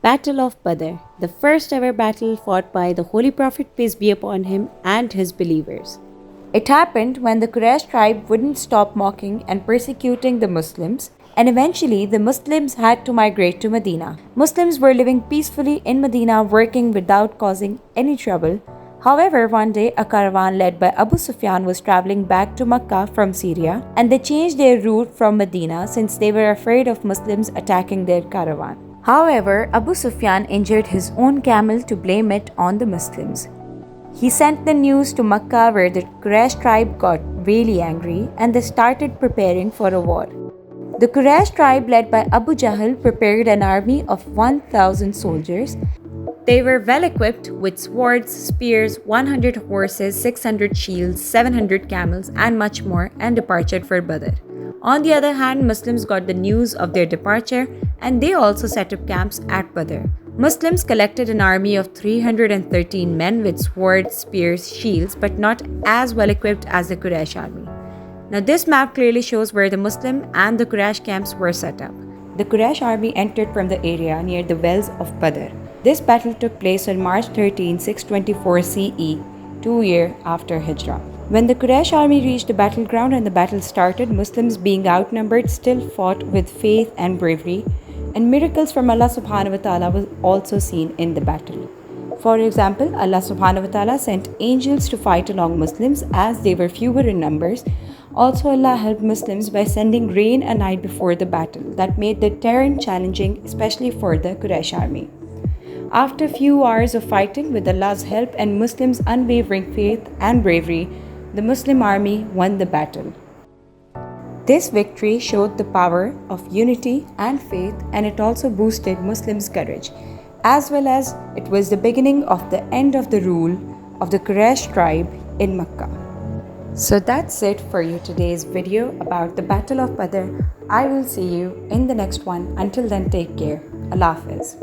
Battle of Badr, the first ever battle fought by the Holy Prophet peace be upon him and his believers. It happened when the Quraysh tribe wouldn't stop mocking and persecuting the Muslims, and eventually the Muslims had to migrate to Medina. Muslims were living peacefully in Medina, working without causing any trouble. However, one day a caravan led by Abu Sufyan was traveling back to Makkah from Syria, and they changed their route from Medina since they were afraid of Muslims attacking their caravan. However, Abu Sufyan injured his own camel to blame it on the Muslims. He sent the news to Makkah, where the Quraysh tribe got really angry and they started preparing for a war. The Quraysh tribe led by Abu Jahl prepared an army of 1,000 soldiers. They were well equipped with swords, spears, 100 horses, 600 shields, 700 camels, and much more, and departed for Badr. On the other hand, Muslims got the news of their departure and they also set up camps at Badr. Muslims collected an army of 313 men with swords, spears, shields, but not as well equipped as the Quraysh army. Now, this map clearly shows where the Muslim and the Quraysh camps were set up. The Quraysh army entered from the area near the wells of Badr. This battle took place on March 13, 624 CE, 2 years after Hijrah. When the Quraysh army reached the battleground and the battle started, Muslims, being outnumbered, still fought with faith and bravery, and miracles from Allah subhanahu wa ta'ala was also seen in the battle. For example, Allah subhanahu wa ta'ala sent angels to fight along Muslims as they were fewer in numbers. Also, Allah helped Muslims by sending rain a night before the battle that made the terrain challenging, especially for the Quraysh army. After a few hours of fighting with Allah's help and Muslims' unwavering faith and bravery, the Muslim army won the battle. This victory showed the power of unity and faith, and it also boosted Muslims' courage, as well as it was the beginning of the end of the rule of the Quraysh tribe in Makkah. So that's it for you today's video about the Battle of Badr. I will see you in the next one. Until then, take care. Allah Hafiz.